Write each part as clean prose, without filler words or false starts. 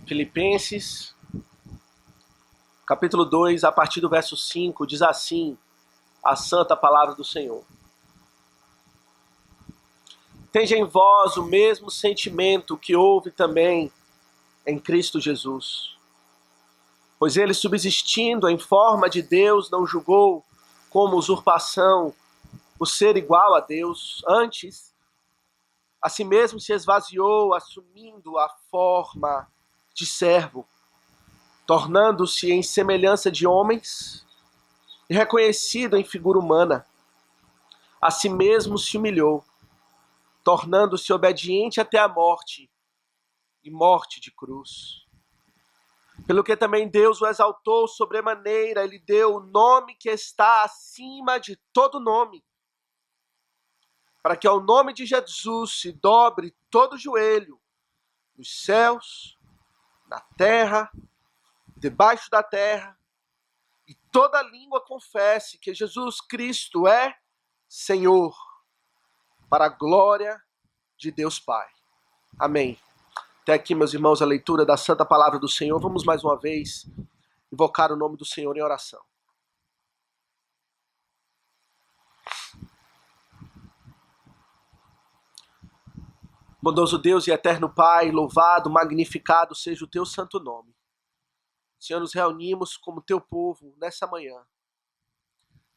Filipenses, capítulo 2, a partir do verso 5, diz assim a santa palavra do Senhor. Tende em vós o mesmo sentimento que houve também em Cristo Jesus. Pois ele, subsistindo em forma de Deus, não julgou como usurpação o ser igual a Deus. Antes, a si mesmo se esvaziou, assumindo a forma de servo, tornando-se em semelhança de homens e reconhecido em figura humana. A si mesmo se humilhou, tornando-se obediente até a morte, e morte de cruz. Pelo que também Deus o exaltou sobremaneira, ele deu o nome que está acima de todo nome, para que ao nome de Jesus se dobre todo joelho, nos céus, na terra, debaixo da terra, e toda língua confesse que Jesus Cristo é Senhor, para a glória de Deus Pai. Amém. Até aqui, meus irmãos, a leitura da santa palavra do Senhor. Vamos mais uma vez invocar o nome do Senhor em oração. Bondoso Deus e eterno Pai, louvado, magnificado seja o teu santo nome. Senhor, nos reunimos como teu povo nessa manhã,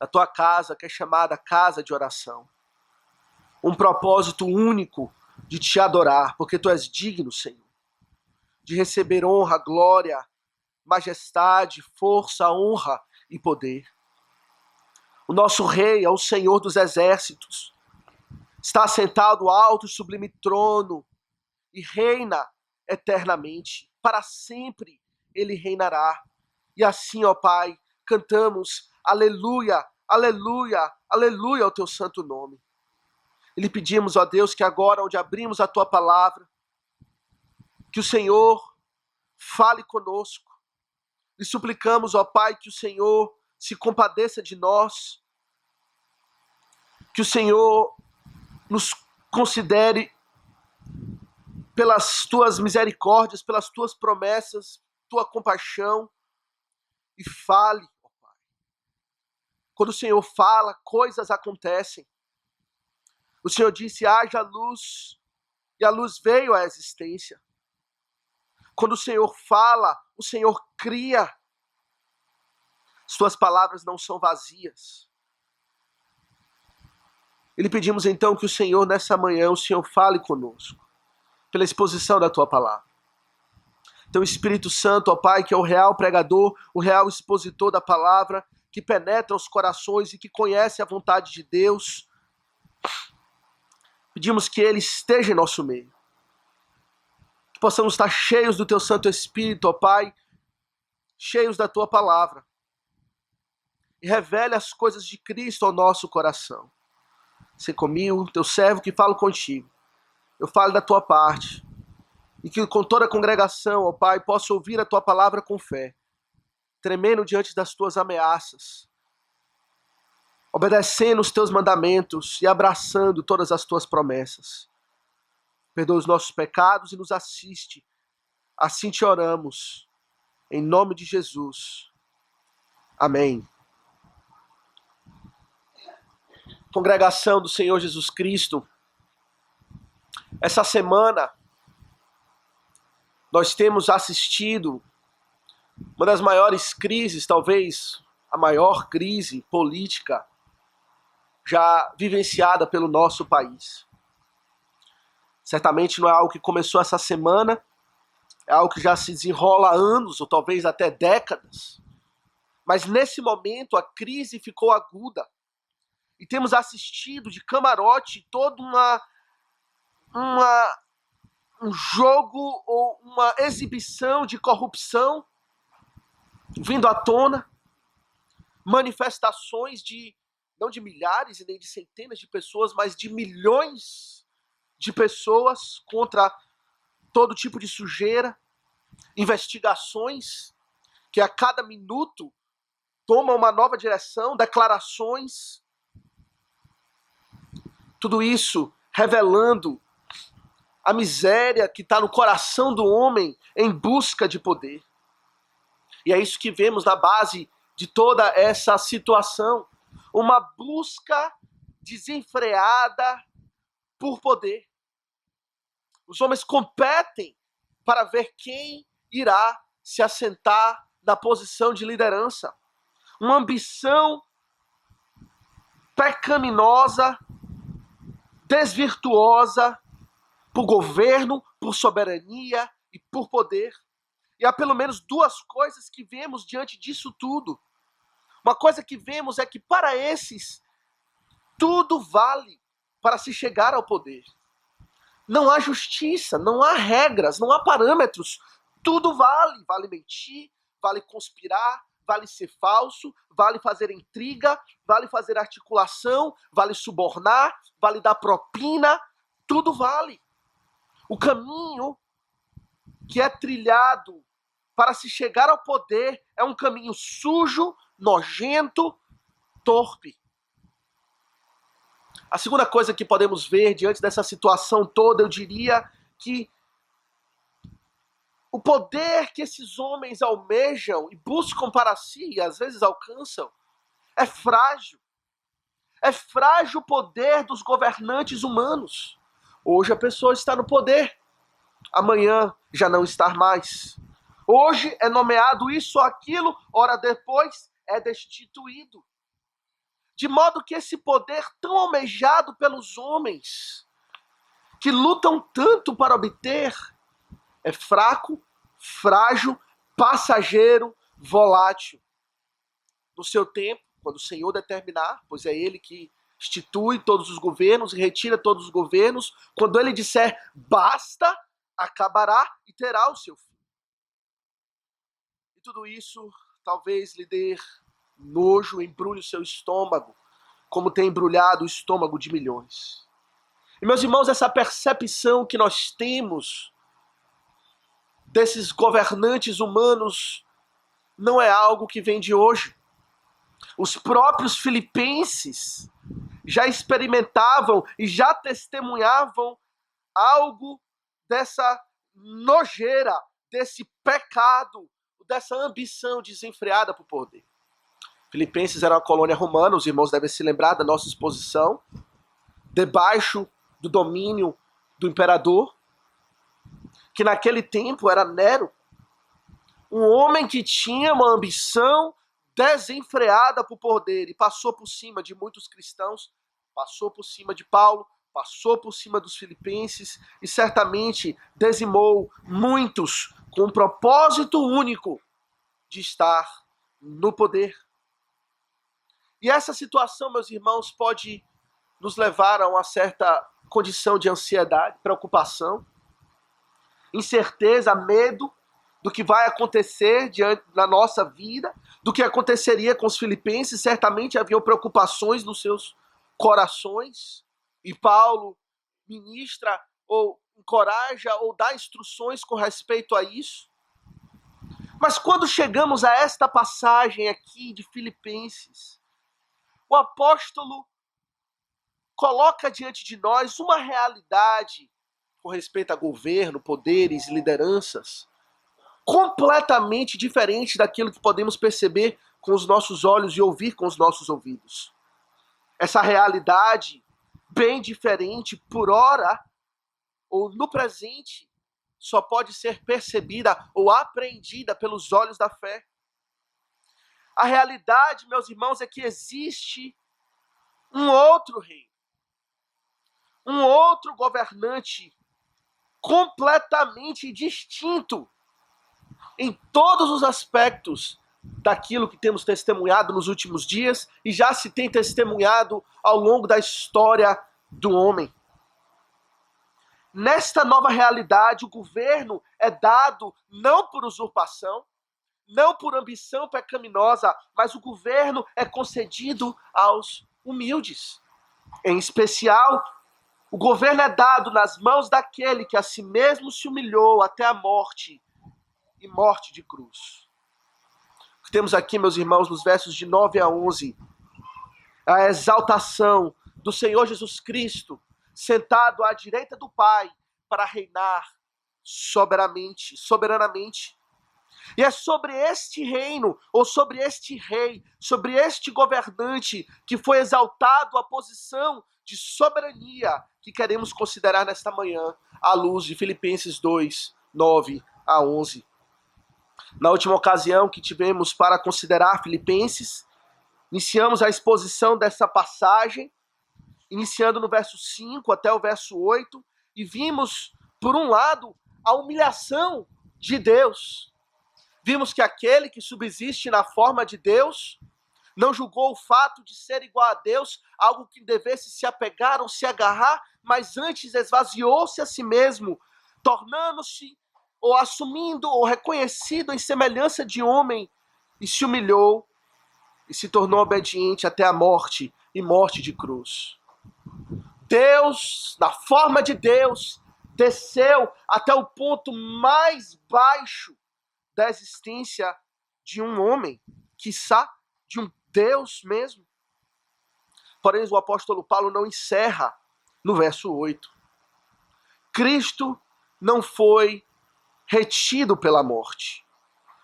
na tua casa, que é chamada casa de oração. Um propósito único de te adorar, porque tu és digno, Senhor, de receber honra, glória, majestade, força, honra e poder. O nosso Rei é o Senhor dos exércitos, está assentado alto e sublime trono e reina eternamente, para sempre ele reinará. E assim, ó Pai, cantamos aleluia, aleluia, aleluia ao teu santo nome. E lhe pedimos, ó Deus, que agora onde abrimos a tua palavra, que o Senhor fale conosco. E suplicamos, ó Pai, que o Senhor se compadeça de nós, que o Senhor nos considere pelas tuas misericórdias, pelas tuas promessas, tua compaixão, e fale, ó Pai. Quando o Senhor fala, coisas acontecem. O Senhor disse, haja luz, e a luz veio à existência. Quando o Senhor fala, o Senhor cria. As tuas palavras não são vazias. E lhe pedimos então que o Senhor, nessa manhã, o Senhor fale conosco, pela exposição da tua palavra. Teu Espírito Santo, ó Pai, que é o real pregador, o real expositor da palavra, que penetra os corações e que conhece a vontade de Deus, pedimos que ele esteja em nosso meio. Que possamos estar cheios do teu Santo Espírito, ó Pai, cheios da tua palavra. E revele as coisas de Cristo ao nosso coração. Sê comigo, teu servo que falo contigo. Eu falo da tua parte. E que com toda a congregação, ó Pai, possa ouvir a tua palavra com fé, tremendo diante das tuas ameaças, obedecendo os teus mandamentos e abraçando todas as tuas promessas. Perdoa os nossos pecados e nos assiste. Assim te oramos, em nome de Jesus. Amém. Congregação do Senhor Jesus Cristo, essa semana nós temos assistido uma das maiores crises, talvez a maior crise política já vivenciada pelo nosso país. Certamente não é algo que começou essa semana, é algo que já se desenrola há anos ou talvez até décadas. Mas nesse momento a crise ficou aguda. E temos assistido de camarote todo um jogo ou uma exibição de corrupção vindo à tona, manifestações não de milhares e nem de centenas de pessoas, mas de milhões de pessoas contra todo tipo de sujeira, investigações que a cada minuto tomam uma nova direção, declarações. Tudo isso revelando a miséria que está no coração do homem em busca de poder. E é isso que vemos na base de toda essa situação. Uma busca desenfreada por poder. Os homens competem para ver quem irá se assentar na posição de liderança. Uma ambição pecaminosa, desvirtuosa, por governo, por soberania e por poder. E há pelo menos duas coisas que vemos diante disso tudo. Uma coisa que vemos é que para esses, tudo vale para se chegar ao poder. Não há justiça, não há regras, não há parâmetros. Tudo vale. Vale mentir, vale conspirar, vale ser falso, vale fazer intriga, vale fazer articulação, vale subornar, vale dar propina. Tudo vale. O caminho que é trilhado para se chegar ao poder é um caminho sujo, nojento, torpe. A segunda coisa que podemos ver diante dessa situação toda, eu diria que o poder que esses homens almejam e buscam para si, e às vezes alcançam, é frágil. É frágil o poder dos governantes humanos. Hoje a pessoa está no poder, amanhã já não está mais. Hoje é nomeado isso ou aquilo, hora depois é destituído. De modo que esse poder tão almejado pelos homens, que lutam tanto para obter, é fraco, frágil, passageiro, volátil. No seu tempo, quando o Senhor determinar, pois é Ele que institui todos os governos e retira todos os governos, quando Ele disser basta, acabará e terá o seu fim. E tudo isso talvez lhe dê nojo, embrulhe o seu estômago, como tem embrulhado o estômago de milhões. E meus irmãos, essa percepção que nós temos desses governantes humanos não é algo que vem de hoje. Os próprios filipenses já experimentavam e já testemunhavam algo dessa nojeira, desse pecado, dessa ambição desenfreada por poder. Filipenses era uma colônia romana, os irmãos devem se lembrar da nossa exposição, debaixo do domínio do imperador, que naquele tempo era Nero, um homem que tinha uma ambição desenfreada por poder e passou por cima de muitos cristãos, passou por cima de Paulo, passou por cima dos filipenses e certamente dizimou muitos com um propósito único de estar no poder. E essa situação, meus irmãos, pode nos levar a uma certa condição de ansiedade, preocupação, incerteza, medo do que vai acontecer na nossa vida, do que aconteceria com os filipenses. Certamente haviam preocupações nos seus corações, e Paulo ministra ou encoraja ou dá instruções com respeito a isso. Mas quando chegamos a esta passagem aqui de Filipenses, o apóstolo coloca diante de nós uma realidade com respeito a governo, poderes e lideranças completamente diferente daquilo que podemos perceber com os nossos olhos e ouvir com os nossos ouvidos. Essa realidade bem diferente, por ora, ou no presente, só pode ser percebida ou apreendida pelos olhos da fé. A realidade, meus irmãos, é que existe um outro rei, um outro governante completamente distinto em todos os aspectos daquilo que temos testemunhado nos últimos dias e já se tem testemunhado ao longo da história do homem. Nesta nova realidade, o governo é dado não por usurpação, não por ambição pecaminosa, mas o governo é concedido aos humildes. Em especial, o governo é dado nas mãos daquele que a si mesmo se humilhou até a morte e morte de cruz. Temos aqui, meus irmãos, nos versos de 9 a 11, a exaltação do Senhor Jesus Cristo, sentado à direita do Pai, para reinar soberanamente. E é sobre este reino, ou sobre este rei, sobre este governante que foi exaltado a posição de soberania que queremos considerar nesta manhã, à luz de Filipenses 2, 9 a 11. Na última ocasião que tivemos para considerar Filipenses, iniciamos a exposição dessa passagem, iniciando no verso 5 até o verso 8, e vimos, por um lado, a humilhação de Deus. Vimos que aquele que subsiste na forma de Deus não julgou o fato de ser igual a Deus, algo que devesse se apegar ou se agarrar, mas antes esvaziou-se a si mesmo, tornando-se, ou assumindo, ou reconhecido em semelhança de homem, e se humilhou, e se tornou obediente até a morte, e morte de cruz. Deus, na forma de Deus, desceu até o ponto mais baixo da existência de um homem, quiçá de um Deus mesmo. Porém, o apóstolo Paulo não encerra no verso 8. Cristo não foi retido pela morte.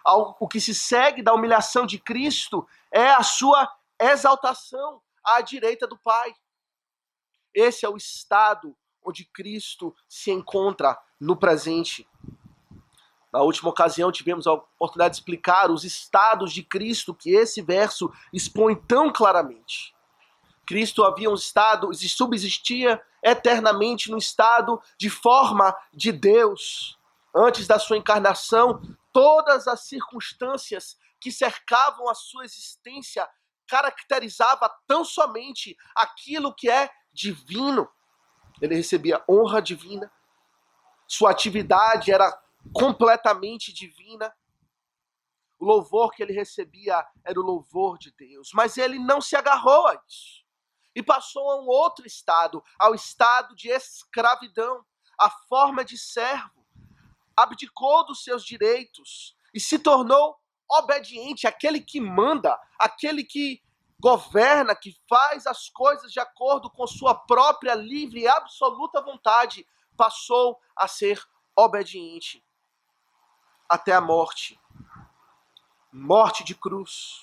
O que se segue da humilhação de Cristo é a sua exaltação à direita do Pai. Esse é o estado onde Cristo se encontra no presente. Na última ocasião tivemos a oportunidade de explicar os estados de Cristo que esse verso expõe tão claramente. Cristo havia um estado, subsistia eternamente no estado de forma de Deus. Antes da sua encarnação, todas as circunstâncias que cercavam a sua existência caracterizava tão somente aquilo que é divino. Ele recebia honra divina, sua atividade era completamente divina. O louvor que ele recebia era o louvor de Deus, mas ele não se agarrou a isso e passou a um outro estado, ao estado de escravidão, a forma de servo. Abdicou dos seus direitos e se tornou obediente, aquele que manda, aquele que governa, que faz as coisas de acordo com sua própria livre e absoluta vontade, passou a ser obediente até a morte de cruz.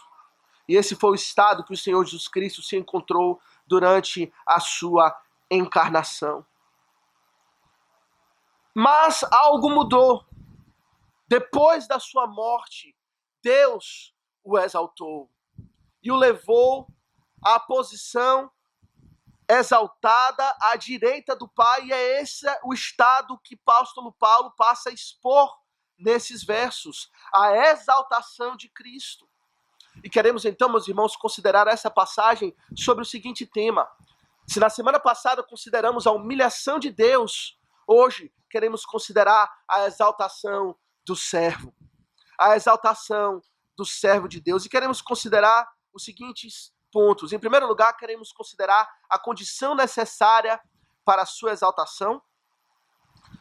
E esse foi o estado que o Senhor Jesus Cristo se encontrou durante a sua encarnação. Mas algo mudou. Depois da sua morte, Deus o exaltou e o levou à posição exaltada à direita do Pai, e é esse o estado que o apóstolo Paulo passa a expor nesses versos, a exaltação de Cristo. E queremos então, meus irmãos, considerar essa passagem sobre o seguinte tema. Se na semana passada consideramos a humilhação de Deus, hoje queremos considerar a exaltação do servo. A exaltação do servo de Deus. E queremos considerar os seguintes pontos. Em primeiro lugar, queremos considerar a condição necessária para a sua exaltação.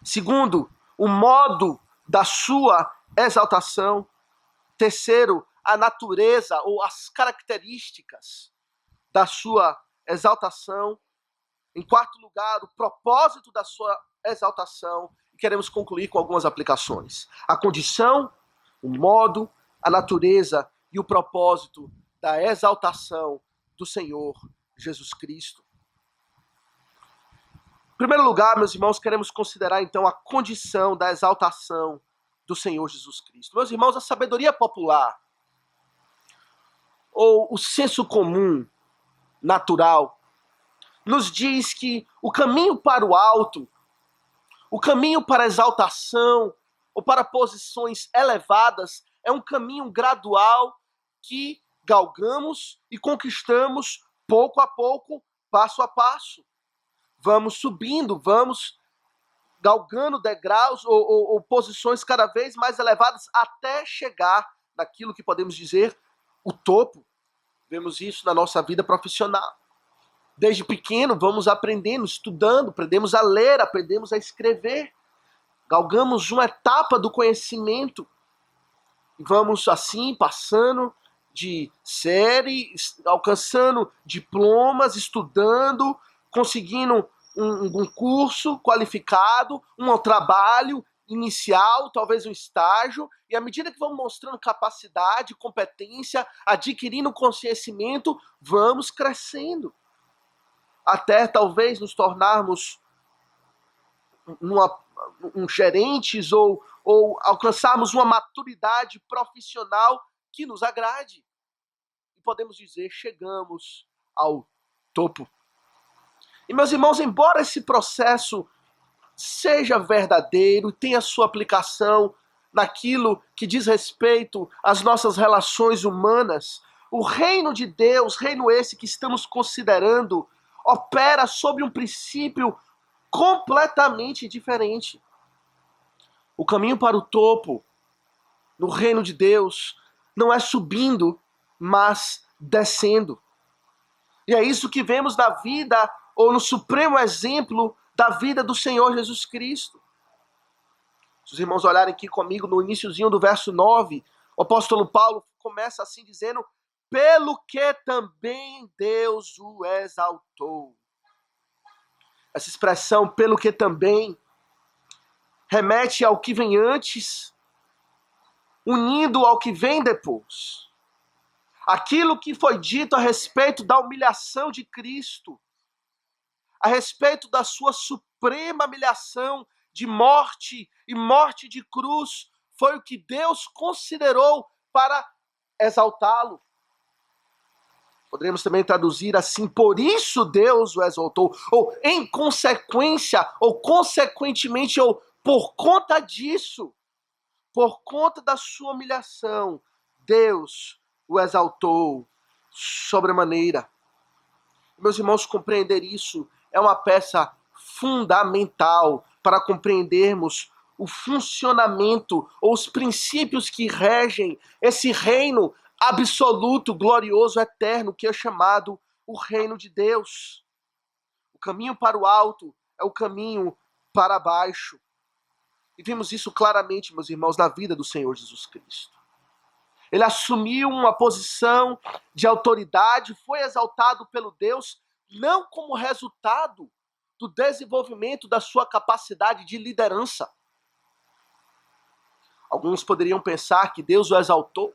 Segundo, o modo da sua exaltação. Terceiro, a natureza ou as características da sua exaltação. Em quarto lugar, o propósito da sua exaltação. E queremos concluir com algumas aplicações. A condição, o modo, a natureza e o propósito da exaltação do Senhor Jesus Cristo. Em primeiro lugar, meus irmãos, queremos considerar então a condição da exaltação do Senhor Jesus Cristo. Meus irmãos, a sabedoria popular, ou o senso comum natural, nos diz que o caminho para o alto, o caminho para a exaltação, ou para posições elevadas, é um caminho gradual que galgamos e conquistamos pouco a pouco, passo a passo. Vamos subindo, vamos galgando degraus ou posições cada vez mais elevadas até chegar naquilo que podemos dizer o topo. Vemos isso na nossa vida profissional. Desde pequeno vamos aprendendo, estudando, aprendemos a ler, aprendemos a escrever. Galgamos uma etapa do conhecimento. E vamos assim passando de série, alcançando diplomas, estudando, conseguindo um curso qualificado, um trabalho inicial, talvez um estágio, e à medida que vamos mostrando capacidade, competência, adquirindo conhecimento, vamos crescendo. Até talvez nos tornarmos gerentes ou alcançarmos uma maturidade profissional que nos agrade. E podemos dizer, chegamos ao topo. E meus irmãos, embora esse processo seja verdadeiro, tenha sua aplicação naquilo que diz respeito às nossas relações humanas, o reino de Deus, reino esse que estamos considerando, opera sob um princípio completamente diferente. O caminho para o topo, no reino de Deus, não é subindo, mas descendo. E é isso que vemos na vida, ou no supremo exemplo da vida do Senhor Jesus Cristo. Se os irmãos olharem aqui comigo no iniciozinho do verso 9, o apóstolo Paulo começa assim dizendo: pelo que também Deus o exaltou. Essa expressão, pelo que também, remete ao que vem antes, unindo ao que vem depois. Aquilo que foi dito a respeito da humilhação de Cristo, a respeito da sua suprema humilhação de morte e morte de cruz, foi o que Deus considerou para exaltá-lo. Poderíamos também traduzir assim: por isso Deus o exaltou, ou em consequência, ou consequentemente, ou por conta disso, por conta da sua humilhação, Deus o exaltou sobremaneira. Meus irmãos, compreender isso é uma peça fundamental para compreendermos o funcionamento ou os princípios que regem esse reino absoluto, glorioso, eterno, que é chamado o reino de Deus. O caminho para o alto é o caminho para baixo. E vimos isso claramente, meus irmãos, na vida do Senhor Jesus Cristo. Ele assumiu uma posição de autoridade, foi exaltado pelo Deus, não como resultado do desenvolvimento da sua capacidade de liderança. Alguns poderiam pensar que Deus o exaltou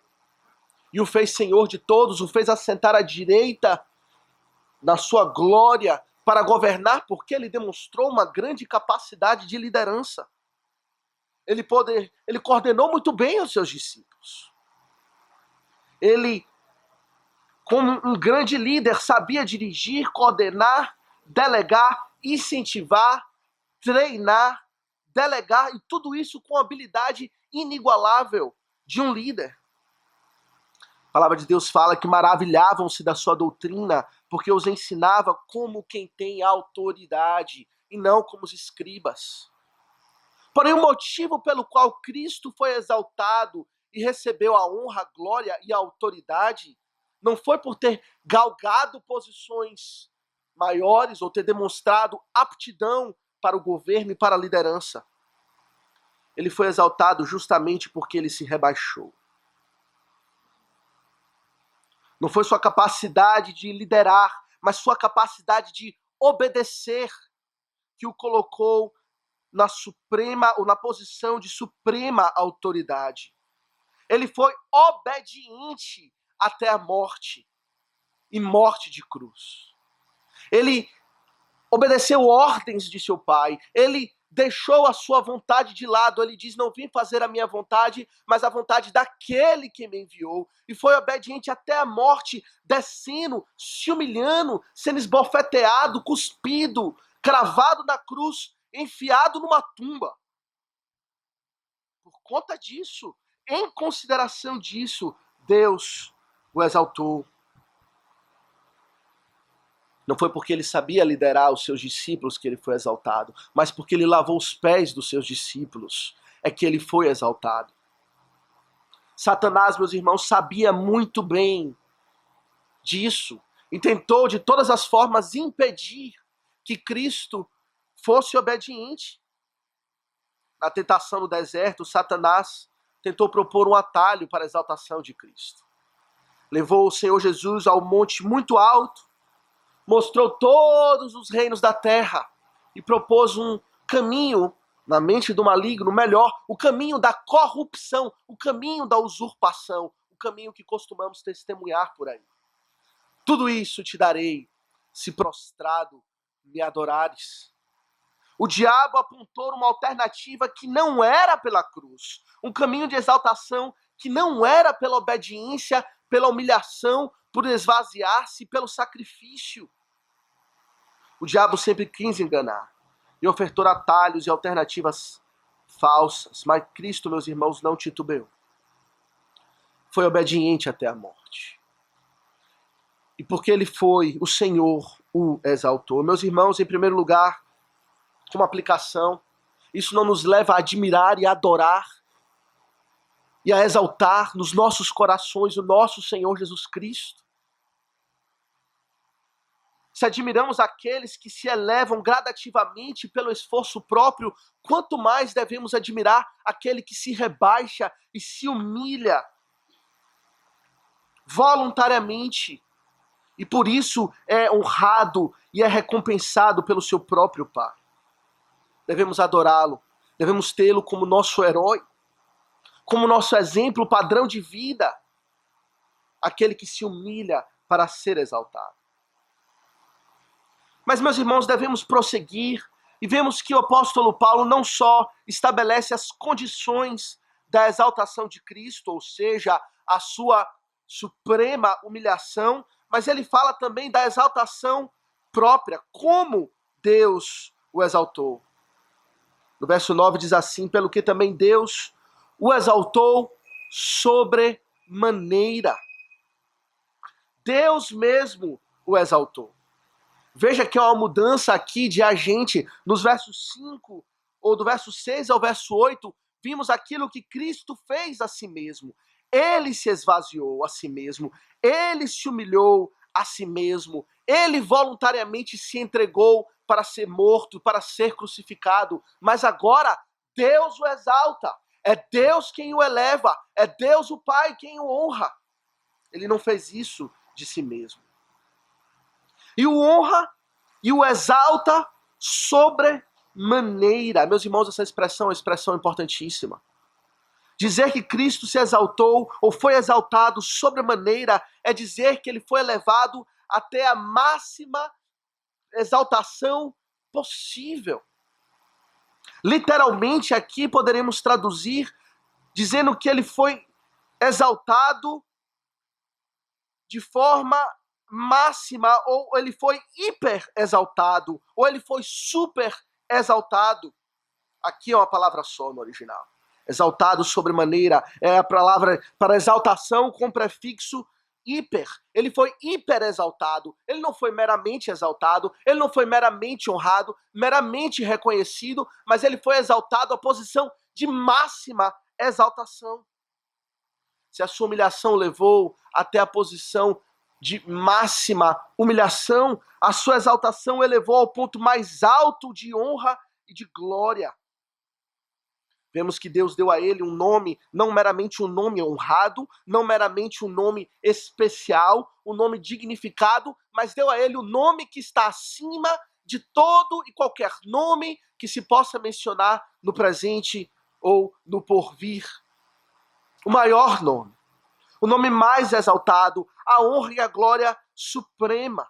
e o fez Senhor de todos, o fez assentar à direita na sua glória para governar, porque ele demonstrou uma grande capacidade de liderança. Ele coordenou muito bem os seus discípulos. Ele, como um grande líder, sabia dirigir, coordenar, delegar, incentivar, treinar, delegar, e tudo isso com habilidade inigualável de um líder. A palavra de Deus fala que maravilhavam-se da sua doutrina, porque os ensinava como quem tem autoridade, e não como os escribas. Porém, o motivo pelo qual Cristo foi exaltado e recebeu a honra, a glória e a autoridade não foi por ter galgado posições maiores ou ter demonstrado aptidão para o governo e para a liderança. Ele foi exaltado justamente porque ele se rebaixou. Não foi sua capacidade de liderar, mas sua capacidade de obedecer que o colocou na suprema ou na posição de suprema autoridade. Ele foi obediente até a morte, e morte de cruz. Ele obedeceu ordens de seu pai, ele deixou a sua vontade de lado, ele diz: não vim fazer a minha vontade, mas a vontade daquele que me enviou, e foi obediente até a morte, descendo, se humilhando, sendo esbofeteado, cuspido, cravado na cruz, enfiado numa tumba. Por conta disso, em consideração disso, Deus o exaltou. Não foi porque ele sabia liderar os seus discípulos que ele foi exaltado, mas porque ele lavou os pés dos seus discípulos, é que ele foi exaltado. Satanás, meus irmãos, sabia muito bem disso e tentou de todas as formas impedir que Cristo fosse obediente. Na tentação no deserto, Satanás tentou propor um atalho para a exaltação de Cristo. Levou o Senhor Jesus ao monte muito alto, mostrou todos os reinos da terra e propôs um caminho na mente do maligno melhor, o caminho da corrupção, o caminho da usurpação, o caminho que costumamos testemunhar por aí. Tudo isso te darei, se prostrado me adorares. O diabo apontou uma alternativa que não era pela cruz, um caminho de exaltação que não era pela obediência, pela humilhação, por esvaziar-se, pelo sacrifício. O diabo sempre quis enganar e ofertou atalhos e alternativas falsas, mas Cristo, meus irmãos, não titubeou. Foi obediente até a morte. E porque ele foi, o Senhor o exaltou. Meus irmãos, em primeiro lugar, como aplicação, isso não nos leva a admirar e a adorar e a exaltar nos nossos corações o nosso Senhor Jesus Cristo? Se admiramos aqueles que se elevam gradativamente pelo esforço próprio, quanto mais devemos admirar aquele que se rebaixa e se humilha voluntariamente, e por isso é honrado e é recompensado pelo seu próprio Pai. Devemos adorá-lo, devemos tê-lo como nosso herói, como nosso exemplo, padrão de vida, aquele que se humilha para ser exaltado. Mas, meus irmãos, devemos prosseguir e vemos que o apóstolo Paulo não só estabelece as condições da exaltação de Cristo, ou seja, a sua suprema humilhação, mas ele fala também da exaltação própria, como Deus o exaltou. No verso 9 diz assim: pelo que também Deus o exaltou sobremaneira. Deus mesmo o exaltou. Veja que há uma mudança aqui de agente. Nos versos 5, ou do verso 6 ao verso 8, vimos aquilo que Cristo fez a si mesmo. Ele se esvaziou a si mesmo. Ele se humilhou a si mesmo. Ele voluntariamente se entregou para ser morto, para ser crucificado. Mas agora, Deus o exalta. É Deus quem o eleva. É Deus o Pai quem o honra. Ele não fez isso de si mesmo. E o honra e o exalta sobremaneira. Meus irmãos, essa expressão é uma expressão importantíssima. Dizer que Cristo se exaltou ou foi exaltado sobremaneira é dizer que ele foi elevado até a máxima exaltação possível. Literalmente aqui poderemos traduzir dizendo que ele foi exaltado de forma máxima, ou ele foi hiper exaltado, ou ele foi super exaltado. Aqui é uma palavra só no original. Exaltado sobremaneira é a palavra para exaltação com prefixo hiper. Ele foi hiper exaltado. Ele não foi meramente exaltado, ele não foi meramente honrado, meramente reconhecido, mas ele foi exaltado à posição de máxima exaltação. Se a sua humilhação levou até a posição de máxima humilhação, a sua exaltação elevou ao ponto mais alto de honra e de glória. Vemos que Deus deu a ele um nome, não meramente um nome honrado, não meramente um nome especial, um nome dignificado, mas deu a ele o nome que está acima de todo e qualquer nome que se possa mencionar no presente ou no porvir. O maior nome, o nome mais exaltado, a honra e a glória suprema.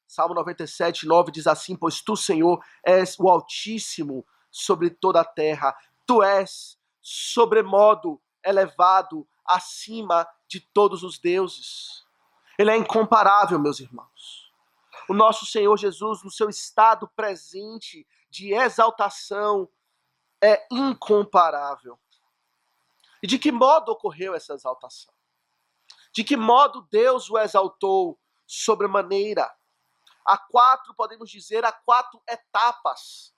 Salmo 97, 9 diz assim: pois tu, Senhor, és o Altíssimo sobre toda a terra. Tu és sobremodo elevado acima de todos os deuses. Ele é incomparável, meus irmãos. O nosso Senhor Jesus, no seu estado presente de exaltação, é incomparável. E de que modo ocorreu essa exaltação? De que modo Deus o exaltou sobremaneira? Podemos dizer, há 4 etapas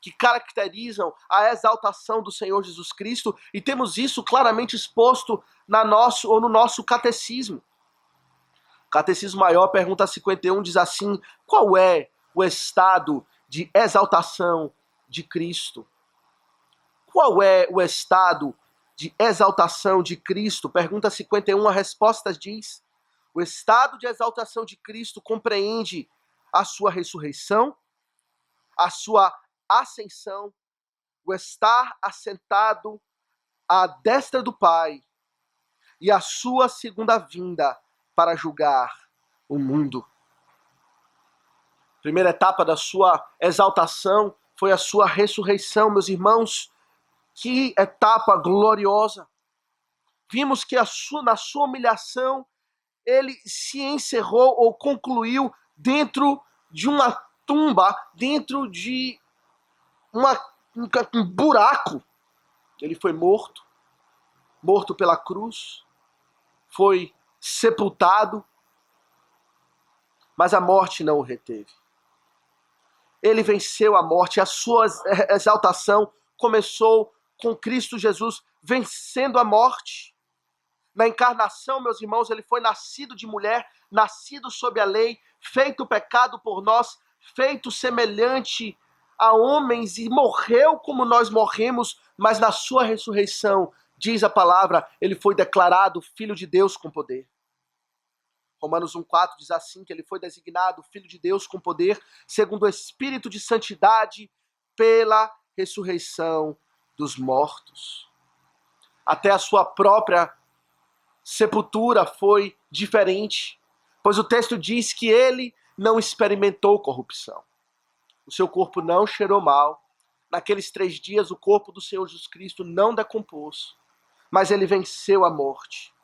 que caracterizam a exaltação do Senhor Jesus Cristo, e temos isso claramente exposto no nosso catecismo. O Catecismo Maior, pergunta 51, diz assim: qual é o estado de exaltação de Cristo? Qual é o estado de exaltação de Cristo? Pergunta 51, a resposta diz: o estado de exaltação de Cristo compreende a sua ressurreição, a sua ascensão, o estar assentado à destra do Pai e a sua segunda vinda para julgar o mundo. Primeira etapa da sua exaltação foi a sua ressurreição, meus irmãos. Que etapa gloriosa! Vimos que na sua humilhação, ele se encerrou ou concluiu dentro de uma tumba, dentro de um buraco. Ele foi morto pela cruz, foi sepultado, mas a morte não o reteve. Ele venceu a morte, a sua exaltação começou com Cristo Jesus vencendo a morte. Na encarnação, meus irmãos, ele foi nascido de mulher, nascido sob a lei, feito pecado por nós, feito semelhante a homens e morreu como nós morremos, mas na sua ressurreição, diz a palavra, ele foi declarado Filho de Deus com poder. Romanos 1,4 diz assim, que ele foi designado Filho de Deus com poder, segundo o Espírito de Santidade, pela ressurreição dos mortos. Até a sua própria sepultura foi diferente, pois o texto diz que ele não experimentou corrupção. O seu corpo não cheirou mal. Naqueles 3 dias o corpo do Senhor Jesus Cristo não decompôs, mas ele venceu a morte.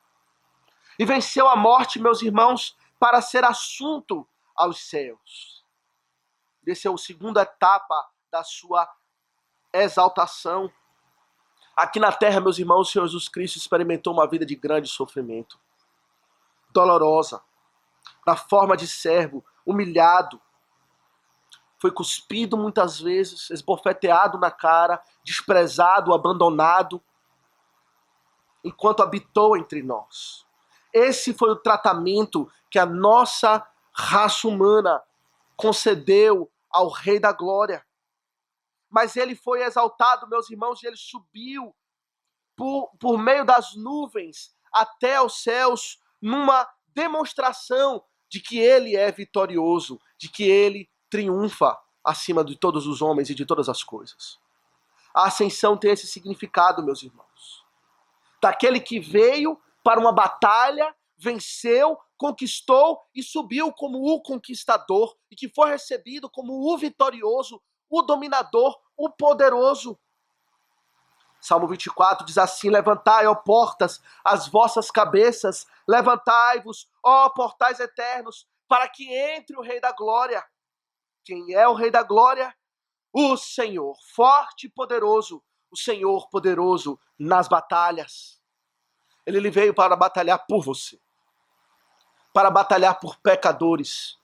E venceu a morte, meus irmãos, para ser assunto aos céus. Essa é a segunda etapa da sua exaltação. Aqui na terra, meus irmãos, o Senhor Jesus Cristo experimentou uma vida de grande sofrimento, dolorosa, na forma de servo, humilhado. Foi cuspido muitas vezes, esbofeteado na cara, desprezado, abandonado, enquanto habitou entre nós. Esse foi o tratamento que a nossa raça humana concedeu ao Rei da Glória. Mas ele foi exaltado, meus irmãos, e ele subiu por meio das nuvens até aos céus, numa demonstração de que ele é vitorioso, de que ele triunfa acima de todos os homens e de todas as coisas. A ascensão tem esse significado, meus irmãos. Daquele que veio para uma batalha, venceu, conquistou e subiu como o conquistador, e que foi recebido como o vitorioso, o dominador, o poderoso. Salmo 24 diz assim: levantai, ó portas, as vossas cabeças, levantai-vos, ó portais eternos, para que entre o Rei da Glória. Quem é o Rei da Glória? O Senhor, forte e poderoso, o Senhor poderoso nas batalhas. Ele veio para batalhar por você, para batalhar por pecadores.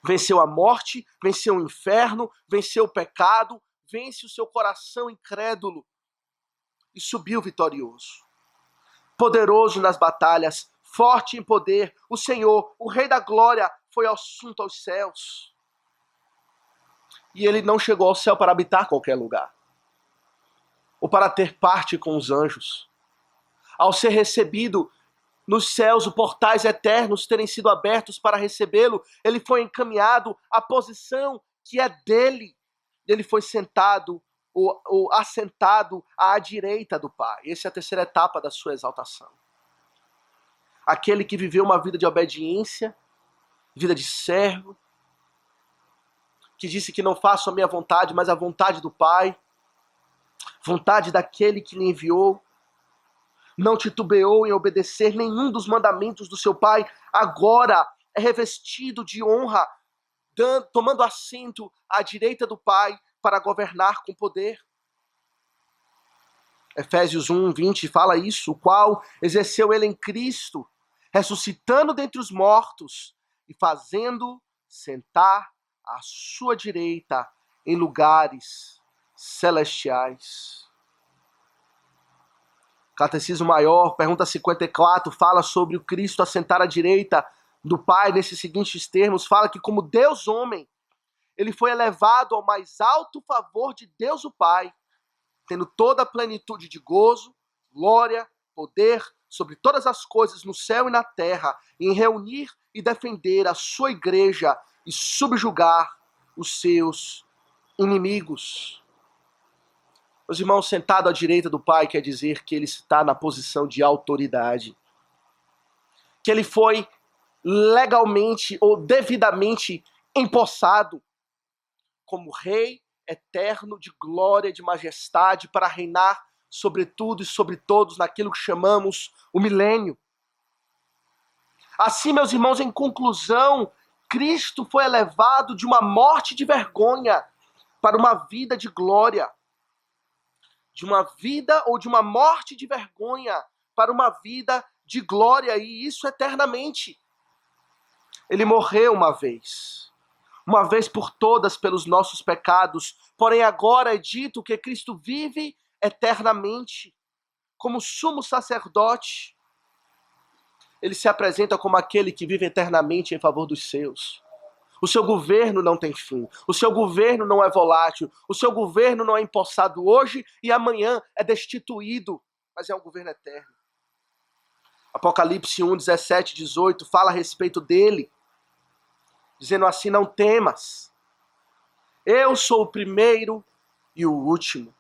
Venceu a morte, venceu o inferno, venceu o pecado, vence o seu coração incrédulo e subiu vitorioso. Poderoso nas batalhas, forte em poder, o Senhor, o Rei da Glória, foi assunto aos céus. E ele não chegou ao céu para habitar qualquer lugar, ou para ter parte com os anjos. Ao ser recebido nos céus, os portais eternos terem sido abertos para recebê-lo, ele foi encaminhado à posição que é dele. Ele foi sentado ou assentado à direita do Pai. Essa é a terceira etapa da sua exaltação. Aquele que viveu uma vida de obediência, vida de servo, que disse que não faço a minha vontade, mas a vontade do Pai, vontade daquele que lhe enviou, não titubeou em obedecer nenhum dos mandamentos do seu Pai, agora é revestido de honra, tomando assento à direita do Pai para governar com poder. Efésios 1:20 fala isso, o qual exerceu ele em Cristo, ressuscitando dentre os mortos e fazendo sentar à sua direita em lugares celestiais. Catecismo Maior, pergunta 54, fala sobre o Cristo assentar à direita do Pai, nesses seguintes termos, fala que como Deus homem, ele foi elevado ao mais alto favor de Deus o Pai, tendo toda a plenitude de gozo, glória, poder sobre todas as coisas no céu e na terra, em reunir e defender a sua igreja e subjugar os seus inimigos. Meus irmãos, sentado à direita do Pai quer dizer que ele está na posição de autoridade. Que ele foi legalmente ou devidamente empossado como Rei eterno de glória e de majestade para reinar sobre tudo e sobre todos naquilo que chamamos o milênio. Assim, meus irmãos, em conclusão, Cristo foi elevado de uma morte de vergonha para uma vida de glória. De uma vida ou de uma morte de vergonha para uma vida de glória, e isso eternamente. Ele morreu uma vez por todas pelos nossos pecados, porém agora é dito que Cristo vive eternamente como sumo sacerdote. Ele se apresenta como aquele que vive eternamente em favor dos seus. O seu governo não tem fim. O seu governo não é volátil. O seu governo não é empossado hoje e amanhã é destituído, mas é um governo eterno. Apocalipse 1, 17, 18 fala a respeito dele, dizendo assim: não temas. Eu sou o primeiro e o último,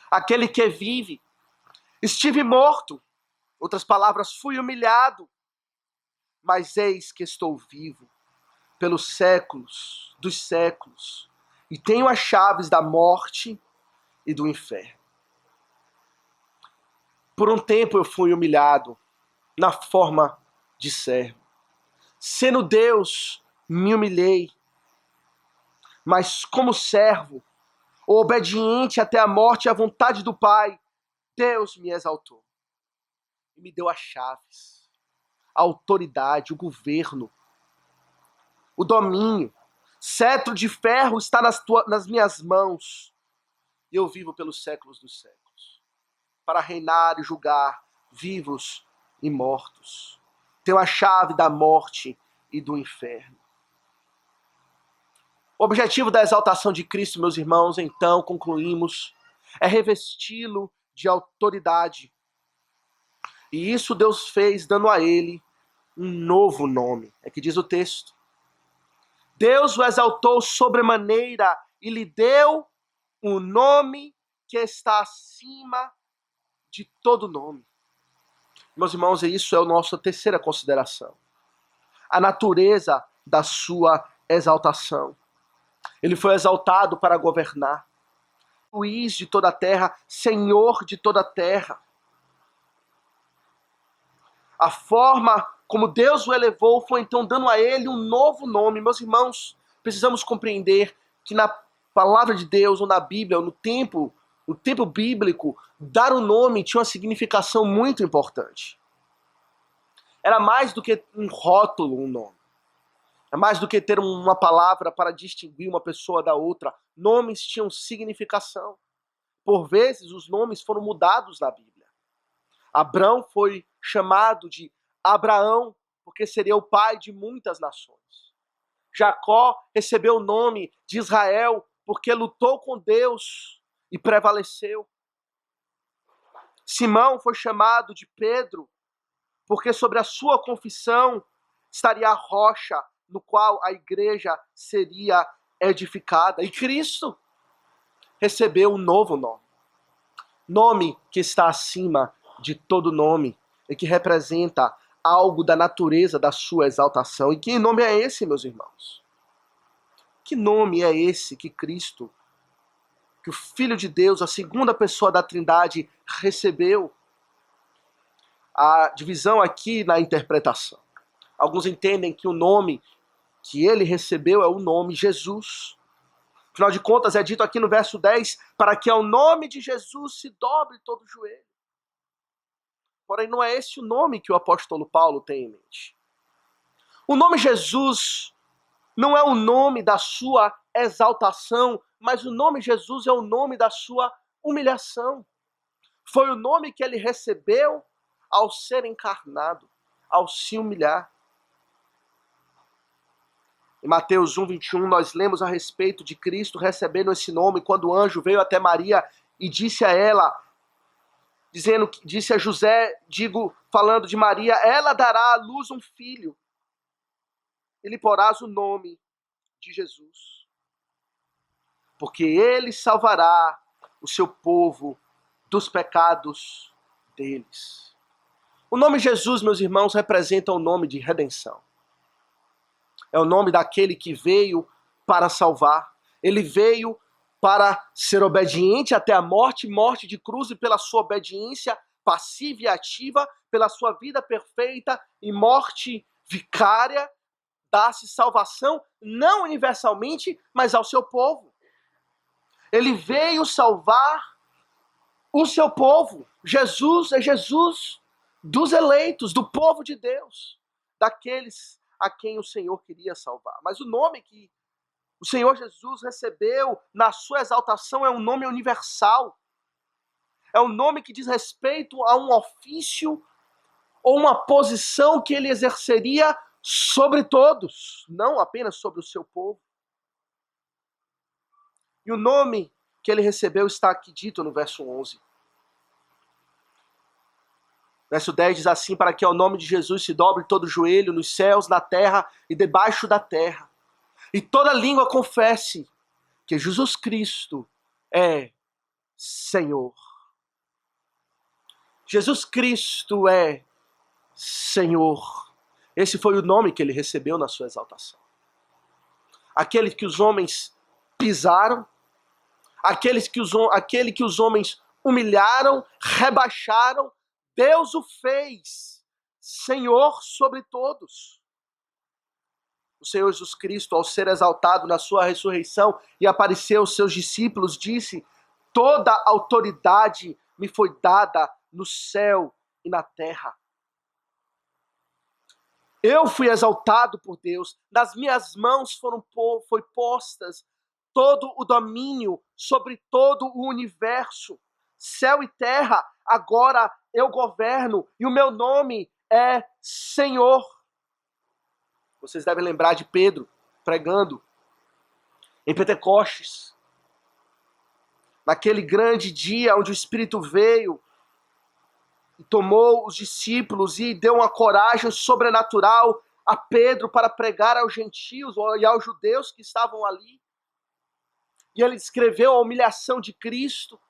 aquele que vive. Estive morto, outras palavras, fui humilhado, mas eis que estou vivo pelos séculos dos séculos, e tenho as chaves da morte e do inferno. Por um tempo eu fui humilhado na forma de servo. Sendo Deus, me humilhei, mas como servo, obediente até a morte e à vontade do Pai, Deus me exaltou e me deu as chaves, a autoridade, o governo, o domínio. Cetro de ferro está nas minhas mãos e eu vivo pelos séculos dos séculos, para reinar e julgar vivos e mortos. Tenho a chave da morte e do inferno. O objetivo da exaltação de Cristo, meus irmãos, então, concluímos, é revesti-lo de autoridade. E isso Deus fez dando a ele um novo nome. É que diz o texto. Deus o exaltou sobremaneira e lhe deu um nome que está acima de todo nome. Meus irmãos, isso é a nossa terceira consideração. A natureza da sua exaltação. Ele foi exaltado para governar. Juiz de toda a terra, Senhor de toda a terra. A forma como Deus o elevou foi então dando a ele um novo nome. Meus irmãos, precisamos compreender que na palavra de Deus, ou na Bíblia, ou no tempo bíblico, dar um nome tinha uma significação muito importante. Era mais do que um rótulo, um nome. É mais do que ter uma palavra para distinguir uma pessoa da outra. Nomes tinham significação. Por vezes, os nomes foram mudados na Bíblia. Abrão foi chamado de Abraão, porque seria o pai de muitas nações. Jacó recebeu o nome de Israel, porque lutou com Deus e prevaleceu. Simão foi chamado de Pedro, porque sobre a sua confissão estaria a rocha no qual a igreja seria edificada. E Cristo recebeu um novo nome. Nome que está acima de todo nome e que representa algo da natureza da sua exaltação. E que nome é esse, meus irmãos? Que nome é esse que Cristo, que o Filho de Deus, a segunda pessoa da Trindade, recebeu? A divisão aqui na interpretação. Alguns entendem que o nome que ele recebeu é o nome Jesus. Afinal de contas, é dito aqui no verso 10, para que ao nome de Jesus se dobre todo o joelho. Porém, não é esse o nome que o apóstolo Paulo tem em mente. O nome Jesus não é o nome da sua exaltação, mas o nome Jesus é o nome da sua humilhação. Foi o nome que ele recebeu ao ser encarnado, ao se humilhar. Em Mateus 1, 21, nós lemos a respeito de Cristo recebendo esse nome, quando o anjo veio até Maria e disse a ela, disse a José, falando de Maria, ela dará à luz um filho, e lhe porás o nome de Jesus. porque ele salvará o seu povo dos pecados deles. O nome Jesus, meus irmãos, representa o nome de redenção. É o nome daquele que veio para salvar. Ele veio para ser obediente até a morte, morte de cruz, e pela sua obediência passiva e ativa, pela sua vida perfeita e morte vicária, dá-se salvação, não universalmente, mas ao seu povo. Ele veio salvar o seu povo. Jesus é Jesus dos eleitos, do povo de Deus, daqueles a quem o Senhor queria salvar. Mas o nome que o Senhor Jesus recebeu na sua exaltação é um nome universal. É um nome que diz respeito a um ofício ou uma posição que ele exerceria sobre todos, não apenas sobre o seu povo. E o nome que ele recebeu está aqui dito no verso 11. Verso 10 diz assim: para que ao nome de Jesus se dobre todo joelho nos céus, na terra e debaixo da terra, e toda língua confesse que Jesus Cristo é Senhor. Jesus Cristo é Senhor. Esse foi o nome que ele recebeu na sua exaltação. Aquele que os homens pisaram, aquele que os homens humilharam, rebaixaram, Deus o fez Senhor sobre todos. O Senhor Jesus Cristo, ao ser exaltado na sua ressurreição e apareceu aos seus discípulos, disse: toda autoridade me foi dada no céu e na terra. Eu fui exaltado por Deus, nas minhas mãos foi postas todo o domínio sobre todo o universo, céu e terra, agora eu governo e o meu nome é Senhor. Vocês devem lembrar de Pedro pregando em Pentecostes, naquele grande dia onde o Espírito veio e tomou os discípulos e deu uma coragem sobrenatural a Pedro para pregar aos gentios e aos judeus que estavam ali. E ele descreveu a humilhação de Cristo,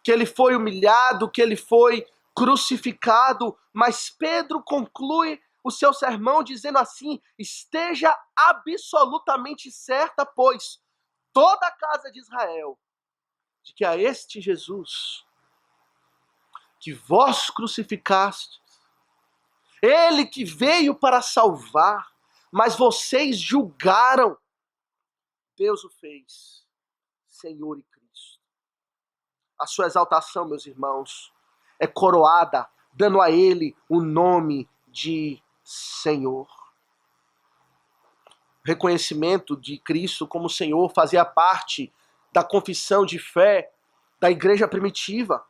que ele foi humilhado, que ele foi crucificado, mas Pedro conclui o seu sermão dizendo assim: esteja absolutamente certa, pois, toda a casa de Israel, de que a este Jesus que vós crucificastes, ele que veio para salvar, mas vocês julgaram, Deus o fez Senhor e Cristo. A sua exaltação, meus irmãos, é coroada, dando a ele o nome de Senhor. O reconhecimento de Cristo como Senhor fazia parte da confissão de fé da igreja primitiva.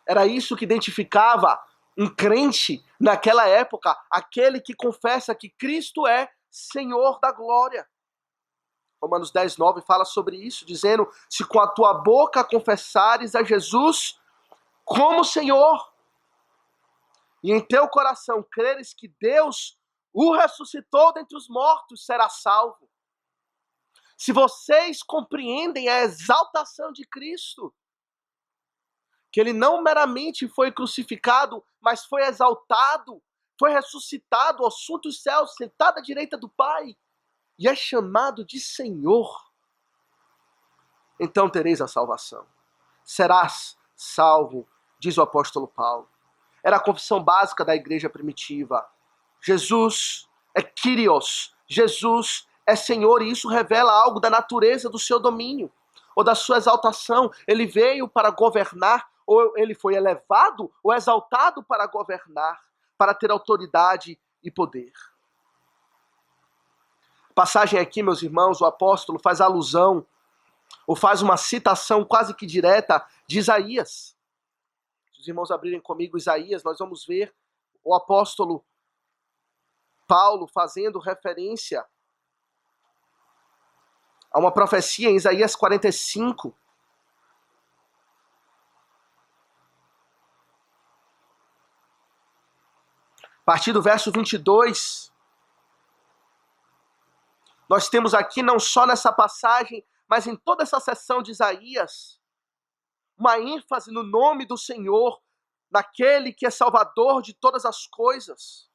Era isso que identificava um crente naquela época, aquele que confessa que Cristo é Senhor da glória. Romanos 10:9 fala sobre isso, dizendo: se com a tua boca confessares a Jesus como Senhor, e em teu coração creres que Deus o ressuscitou dentre os mortos, serás salvo. Se vocês compreendem a exaltação de Cristo, que ele não meramente foi crucificado, mas foi exaltado, foi ressuscitado ao sul dos céus, sentado à direita do Pai, e é chamado de Senhor, então tereis a salvação. Serás salvo, diz o apóstolo Paulo. Era a confissão básica da igreja primitiva. Jesus é Kyrios, Jesus é Senhor, e isso revela algo da natureza do seu domínio, ou da sua exaltação. Ele veio para governar, ou ele foi elevado ou exaltado para governar, para ter autoridade e poder. A passagem aqui, meus irmãos, o apóstolo faz alusão, ou faz uma citação quase que direta de Isaías. Se os irmãos abrirem comigo Isaías, nós vamos ver o apóstolo Paulo fazendo referência a uma profecia em Isaías 45. A partir do verso 22, nós temos aqui não só nessa passagem mas em toda essa seção de Isaías, uma ênfase no nome do Senhor, naquele que é salvador de todas as coisas.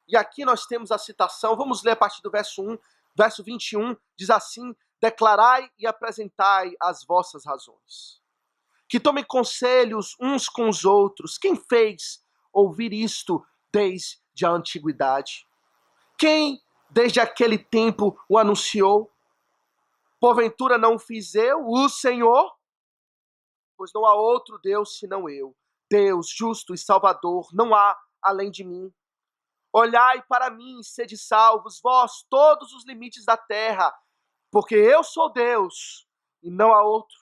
E aqui nós temos a citação, vamos ler a partir do verso 1, verso 21, diz assim: declarai e apresentai as vossas razões. Que tomem conselhos uns com os outros. Quem fez ouvir isto desde a antiguidade? Quem desde aquele tempo o anunciou? Porventura não fiz eu, o Senhor? Pois não há outro Deus senão eu. Deus justo e salvador, não há além de mim. Olhai para mim e sede salvos, vós todos os limites da terra, porque eu sou Deus e não há outro.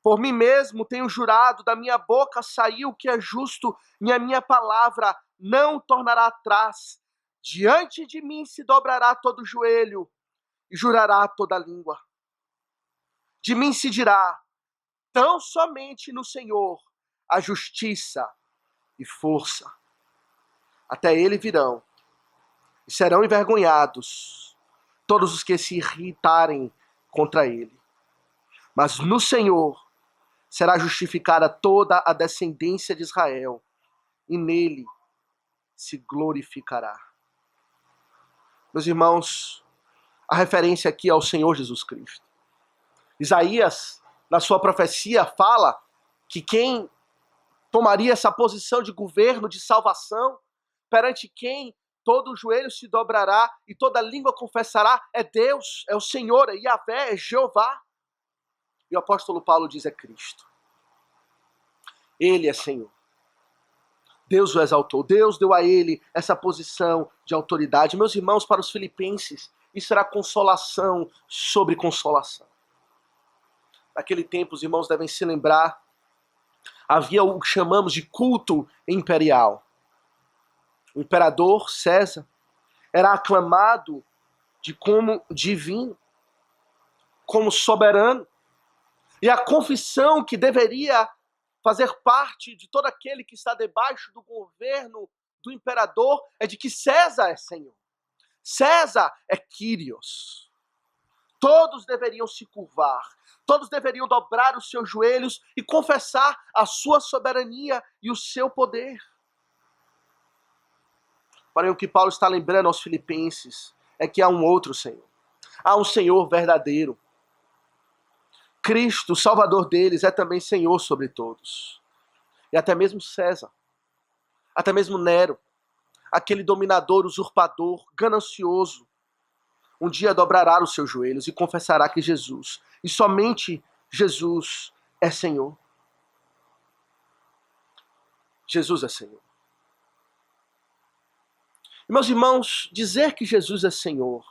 Por mim mesmo tenho jurado, da minha boca saiu o que é justo, e a minha palavra não tornará atrás. Diante de mim se dobrará todo joelho e jurará toda língua. De mim se dirá: tão somente no Senhor a justiça e força. Até ele virão e serão envergonhados todos os que se irritarem contra ele. Mas no Senhor será justificada toda a descendência de Israel, e nele se glorificará. Meus irmãos, a referência aqui é ao Senhor Jesus Cristo. Isaías, na sua profecia, fala que quem tomaria essa posição de governo, de salvação, perante quem todo joelho se dobrará e toda língua confessará, é Deus, é o Senhor, é Yahvé, é Jeová. E o apóstolo Paulo diz: é Cristo. Ele é Senhor. Deus o exaltou. Deus deu a ele essa posição de autoridade. Meus irmãos, para os filipenses, isso era consolação sobre consolação. Naquele tempo, os irmãos devem se lembrar, havia o que chamamos de culto imperial. O imperador César era aclamado como divino, como soberano. E a confissão que deveria fazer parte de todo aquele que está debaixo do governo do imperador é de que César é Senhor. César é Kyrios. Todos deveriam se curvar, todos deveriam dobrar os seus joelhos e confessar a sua soberania e o seu poder. Porém, o que Paulo está lembrando aos filipenses é que há um outro Senhor. Há um Senhor verdadeiro. Cristo, o Salvador deles, é também Senhor sobre todos. E até mesmo César, até mesmo Nero, aquele dominador, usurpador, ganancioso, um dia dobrará os seus joelhos e confessará que Jesus, e somente Jesus, é Senhor. Jesus é Senhor. E, meus irmãos, dizer que Jesus é Senhor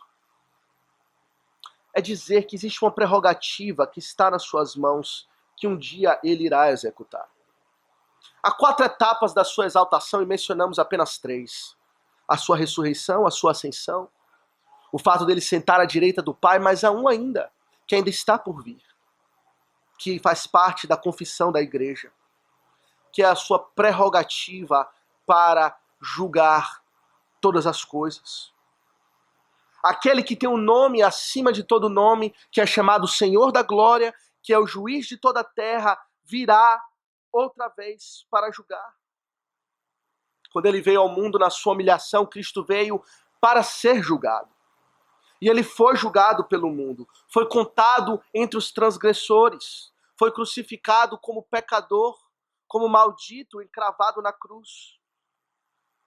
é dizer que existe uma prerrogativa que está nas suas mãos, que um dia ele irá executar. Há 4 etapas da sua exaltação e mencionamos apenas 3. A sua ressurreição, a sua ascensão, o fato dele sentar à direita do Pai, mas há um ainda, que ainda está por vir, que faz parte da confissão da igreja, que é a sua prerrogativa para julgar todas as coisas. Aquele que tem um nome acima de todo nome, que é chamado Senhor da Glória, que é o juiz de toda a terra, virá outra vez para julgar. Quando ele veio ao mundo na sua humilhação, Cristo veio para ser julgado. E ele foi julgado pelo mundo, foi contado entre os transgressores, foi crucificado como pecador, como maldito, encravado na cruz.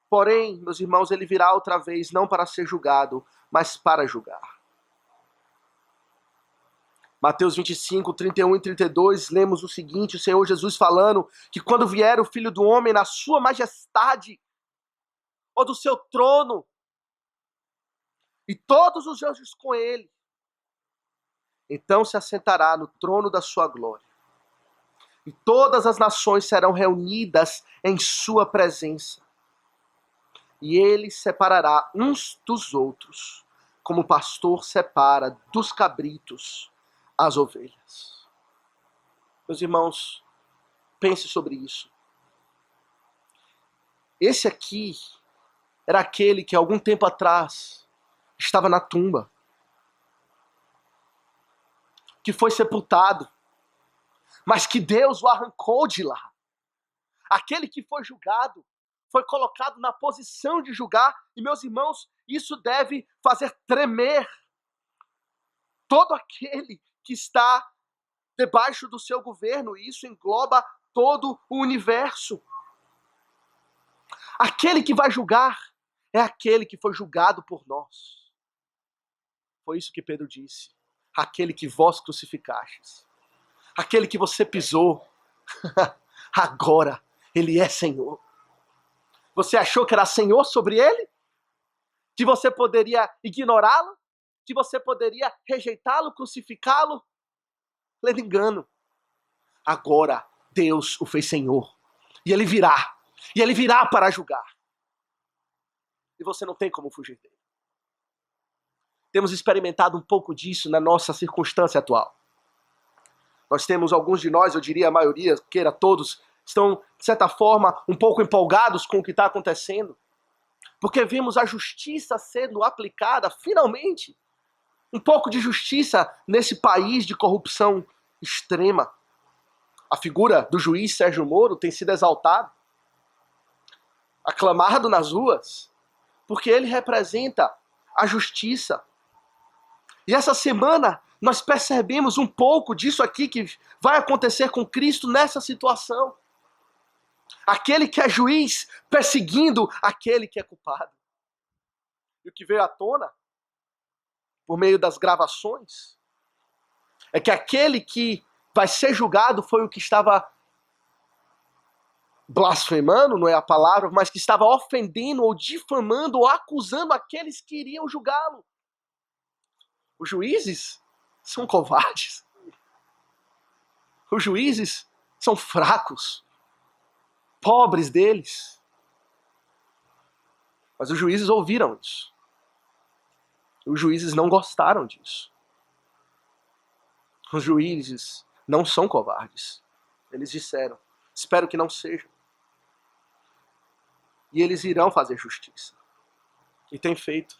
Porém, meus irmãos, ele virá outra vez, não para ser julgado, mas para julgar. Mateus 25, 31 e 32, lemos o seguinte, o Senhor Jesus falando que quando vier o Filho do Homem na sua majestade, ou do seu trono, e todos os anjos com ele, então se assentará no trono da sua glória. E todas as nações serão reunidas em sua presença. E ele separará uns dos outros, como o pastor separa dos cabritos as ovelhas. Meus irmãos, pense sobre isso. Esse aqui era aquele que algum tempo atrás estava na tumba. que foi sepultado, mas que Deus o arrancou de lá. Aquele que foi julgado foi colocado na posição de julgar, e meus irmãos, isso deve fazer tremer todo aquele que está debaixo do seu governo, e isso engloba todo o universo. Aquele que vai julgar é aquele que foi julgado por nós. Foi isso que Pedro disse. Aquele que vós crucificastes. Aquele que você pisou. Agora ele é Senhor. Você achou que era Senhor sobre ele? Que você poderia ignorá-lo? Que você poderia rejeitá-lo, crucificá-lo? Lendo engano. Agora Deus o fez Senhor. E ele virá. E ele virá para julgar. E você não tem como fugir dele. Temos experimentado um pouco disso na nossa circunstância atual. Nós temos alguns de nós, eu diria a maioria, queira todos, estão, de certa forma, um pouco empolgados com o que está acontecendo. Porque vimos a justiça sendo aplicada, finalmente. Um pouco de justiça nesse país de corrupção extrema. A figura do juiz Sérgio Moro tem sido exaltada, aclamado nas ruas, porque ele representa a justiça. E essa semana nós percebemos um pouco disso aqui que vai acontecer com Cristo nessa situação. Aquele que é juiz perseguindo aquele que é culpado. E o que veio à tona, por meio das gravações, é que aquele que vai ser julgado foi o que estava blasfemando, não é a palavra, mas que estava ofendendo ou difamando ou acusando aqueles que iriam julgá-lo. Os juízes são covardes. Os juízes são fracos, pobres deles. Mas os juízes ouviram isso. Os juízes não gostaram disso. Os juízes não são covardes. Eles disseram, espero que não sejam. E eles irão fazer justiça. E tem feito.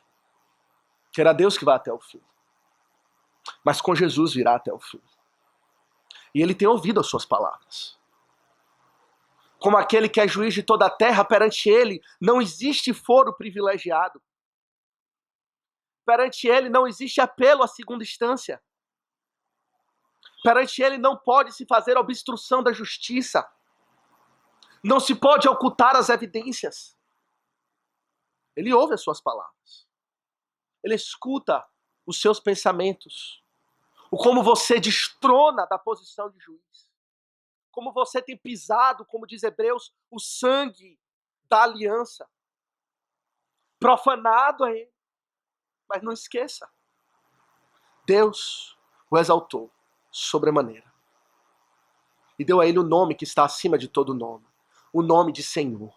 Que era Deus que vai até o fim. Mas com Jesus virá até o fim. E ele tem ouvido as suas palavras. Como aquele que é juiz de toda a terra, perante ele não existe foro privilegiado. Perante ele não existe apelo à segunda instância. Perante ele não pode se fazer obstrução da justiça. Não se pode ocultar as evidências. Ele ouve as suas palavras. Ele escuta os seus pensamentos. O como você destrona da posição de juiz. Como você tem pisado, como diz Hebreus, o sangue da aliança. Profanado a ele. Mas não esqueça. Deus o exaltou sobremaneira. E deu a ele o nome que está acima de todo nome. O nome de Senhor.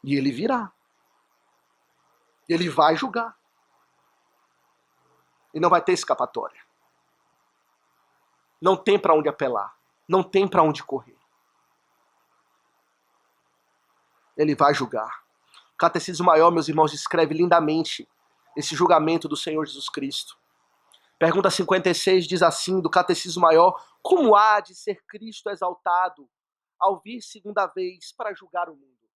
E ele virá. Ele vai julgar. E não vai ter escapatória. Não tem para onde apelar. Não tem para onde correr. Ele vai julgar. O Catecismo Maior, meus irmãos, descreve lindamente esse julgamento do Senhor Jesus Cristo. Pergunta 56 diz assim, do Catecismo Maior, como há de ser Cristo exaltado ao vir segunda vez para julgar o mundo?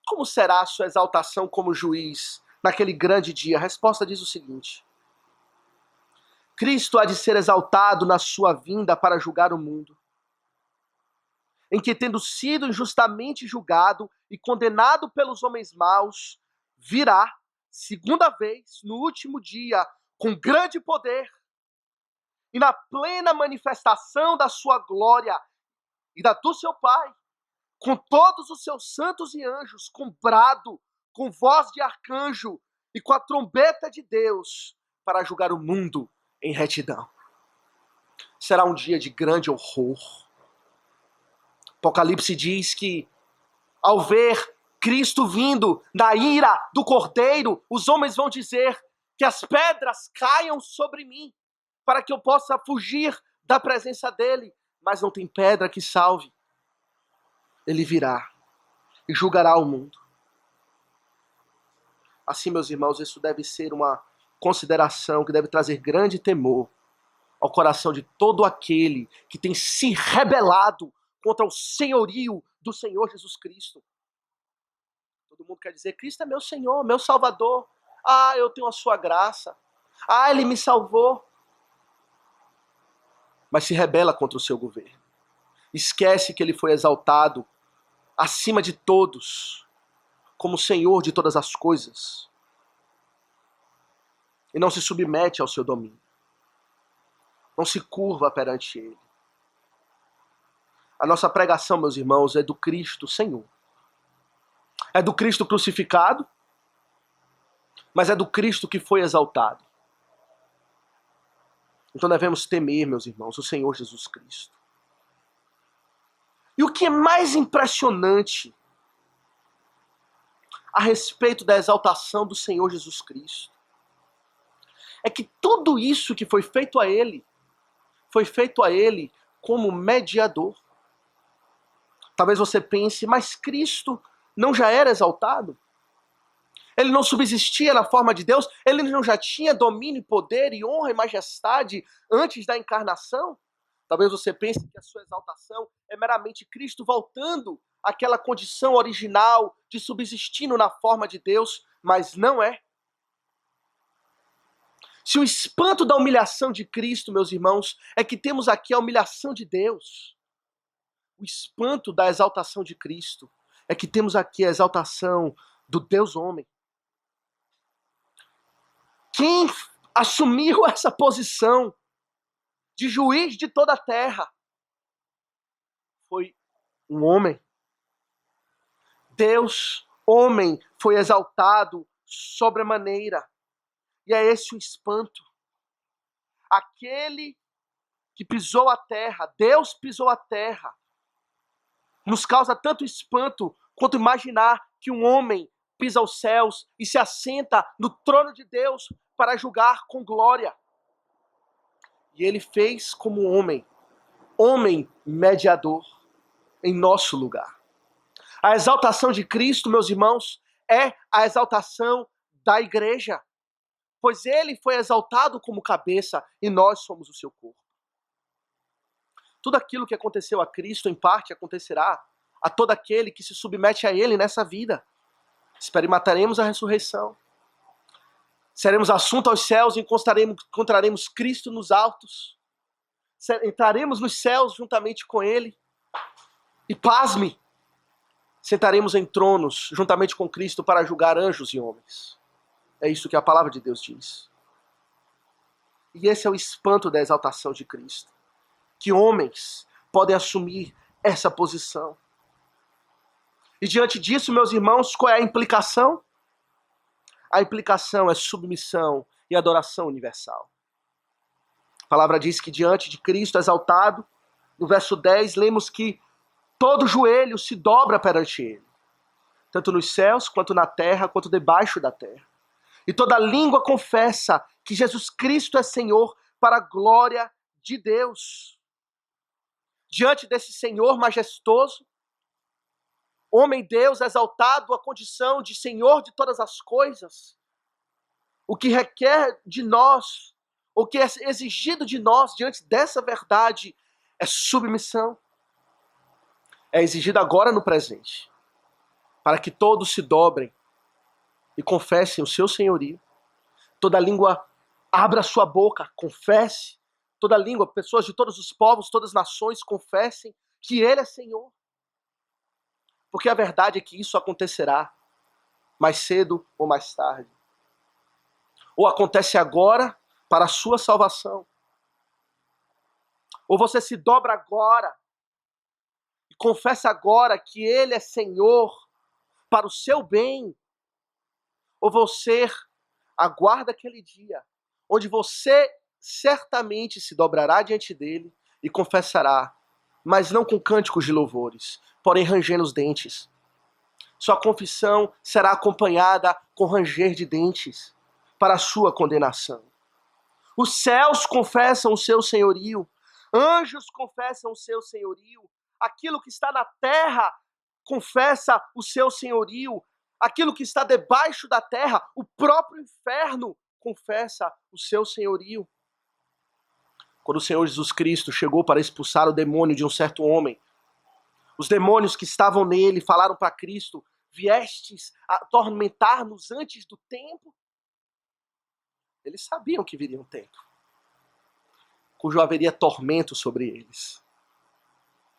Como será a sua exaltação como juiz naquele grande dia? A resposta diz o seguinte: Cristo há de ser exaltado na sua vinda para julgar o mundo, em que, tendo sido injustamente julgado e condenado pelos homens maus, virá, segunda vez, no último dia, com grande poder, e na plena manifestação da sua glória e da do seu Pai, com todos os seus santos e anjos, com brado, com voz de arcanjo e com a trombeta de Deus, para julgar o mundo em retidão. Será um dia de grande horror. Apocalipse diz que, ao ver Cristo vindo na ira do Cordeiro, os homens vão dizer que as pedras caiam sobre mim, para que eu possa fugir da presença dele. Mas não tem pedra que salve. Ele virá e julgará o mundo. Assim, meus irmãos, isso deve ser uma consideração, que deve trazer grande temor ao coração de todo aquele que tem se rebelado contra o senhorio do Senhor Jesus Cristo. Todo mundo quer dizer, Cristo é meu Senhor, meu Salvador. Ah, eu tenho a sua graça. Ah, Ele me salvou. Mas se rebela contra o seu governo. Esquece que Ele foi exaltado acima de todos, como Senhor de todas as coisas. E não se submete ao seu domínio. Não se curva perante Ele. A nossa pregação, meus irmãos, é do Cristo Senhor. É do Cristo crucificado, mas é do Cristo que foi exaltado. Então devemos temer, meus irmãos, o Senhor Jesus Cristo. E o que é mais impressionante a respeito da exaltação do Senhor Jesus Cristo é que tudo isso que foi feito a Ele, foi feito a Ele como mediador. Talvez você pense, mas Cristo não já era exaltado? Ele não subsistia na forma de Deus? Ele não já tinha domínio, poder e honra e majestade antes da encarnação? Talvez você pense que a sua exaltação é meramente Cristo voltando àquela condição original de subsistindo na forma de Deus, mas não é. Se o espanto da humilhação de Cristo, meus irmãos, é que temos aqui a humilhação de Deus, o espanto da exaltação de Cristo é que temos aqui a exaltação do Deus homem. Quem assumiu essa posição de juiz de toda a terra foi um homem. Deus, homem, foi exaltado sobremaneira. E é esse o espanto. Aquele que pisou a terra, Deus pisou a terra, nos causa tanto espanto quanto imaginar que um homem pisa os céus e se assenta no trono de Deus para julgar com glória. E ele fez como homem, homem mediador em nosso lugar. A exaltação de Cristo, meus irmãos, é a exaltação da igreja, pois ele foi exaltado como cabeça e nós somos o seu corpo. Tudo aquilo que aconteceu a Cristo, em parte, acontecerá a todo aquele que se submete a Ele nessa vida. Experimentaremos a ressurreição. Seremos assunto aos céus e encontraremos Cristo nos altos. Entraremos nos céus juntamente com Ele. E pasme, sentaremos em tronos juntamente com Cristo para julgar anjos e homens. É isso que a palavra de Deus diz. E esse é o espanto da exaltação de Cristo. Que homens podem assumir essa posição. E diante disso, meus irmãos, qual é a implicação? A implicação é submissão e adoração universal. A palavra diz que diante de Cristo exaltado, no verso 10, lemos que todo joelho se dobra perante Ele, tanto nos céus, quanto na terra, quanto debaixo da terra. E toda língua confessa que Jesus Cristo é Senhor para a glória de Deus. Diante desse Senhor majestoso, homem Deus exaltado à condição de Senhor de todas as coisas, o que requer de nós, o que é exigido de nós diante dessa verdade é submissão. É exigido agora no presente, para que todos se dobrem e confessem o seu senhorio. Toda língua abra sua boca, confesse. Toda língua, pessoas de todos os povos, todas as nações confessem que Ele é Senhor. Porque a verdade é que isso acontecerá mais cedo ou mais tarde. Ou acontece agora para a sua salvação. Ou você se dobra agora e confessa agora que Ele é Senhor para o seu bem. Ou você aguarda aquele dia onde você certamente se dobrará diante dele e confessará, mas não com cânticos de louvores, porém rangendo os dentes. Sua confissão será acompanhada com ranger de dentes para a sua condenação. Os céus confessam o seu senhorio, anjos confessam o seu senhorio, aquilo que está na terra confessa o seu senhorio, aquilo que está debaixo da terra, o próprio inferno confessa o seu senhorio. Quando o Senhor Jesus Cristo chegou para expulsar o demônio de um certo homem, os demônios que estavam nele falaram para Cristo: viestes a atormentar-nos antes do tempo? Eles sabiam que viria um tempo cujo haveria tormento sobre eles,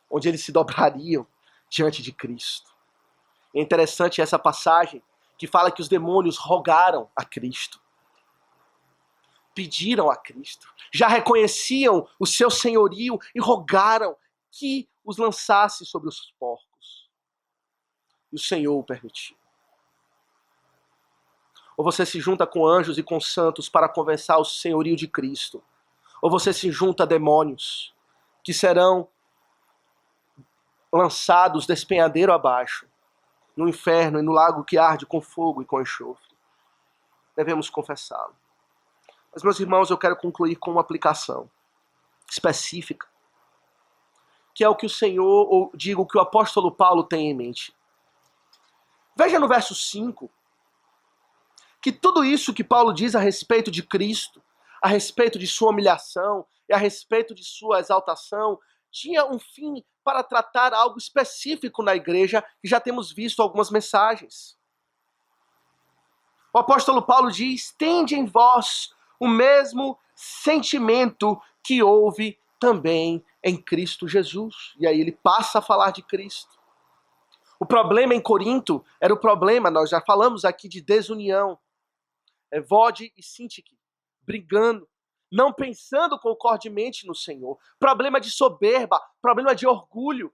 onde eles se dobrariam diante de Cristo. É interessante essa passagem que fala que os demônios rogaram a Cristo, pediram a Cristo, já reconheciam o seu senhorio e rogaram que os lançasse sobre os porcos. E o Senhor o permitiu. Ou você se junta com anjos e com santos para conversar o senhorio de Cristo, ou você se junta a demônios que serão lançados despenhadeiro abaixo, no inferno e no lago que arde com fogo e com enxofre. Devemos confessá-lo. Mas, meus irmãos, eu quero concluir com uma aplicação específica, que é o que o Senhor, ou digo, o que o apóstolo Paulo tem em mente. Veja no verso 5, que tudo isso que Paulo diz a respeito de Cristo, a respeito de sua humilhação e a respeito de sua exaltação, tinha um fim para tratar algo específico na igreja, que já temos visto algumas mensagens. O apóstolo Paulo diz: tende em vós o mesmo sentimento que houve também em Cristo Jesus. E aí ele passa a falar de Cristo. O problema em Corinto era o problema, nós já falamos aqui, de desunião. Evode e Sintique brigando, não pensando concordemente no Senhor. Problema de soberba, problema de orgulho.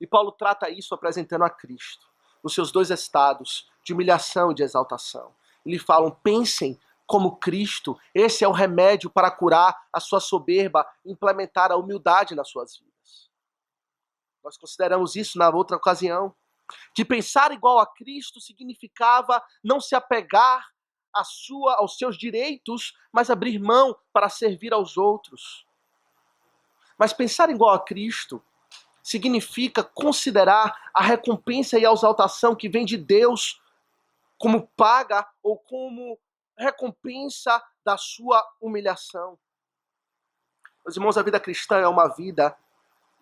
E Paulo trata isso apresentando a Cristo, nos seus dois estados, de humilhação e de exaltação. Ele falam: pensem como Cristo, esse é o remédio para curar a sua soberba, implementar a humildade nas suas vidas. Nós consideramos isso na outra ocasião, que pensar igual a Cristo significava não se apegar aos seus direitos, mas abrir mão para servir aos outros. Mas pensar igual a Cristo significa considerar a recompensa e a exaltação que vem de Deus como paga ou como recompensa da sua humilhação. Meus irmãos, a vida cristã é uma vida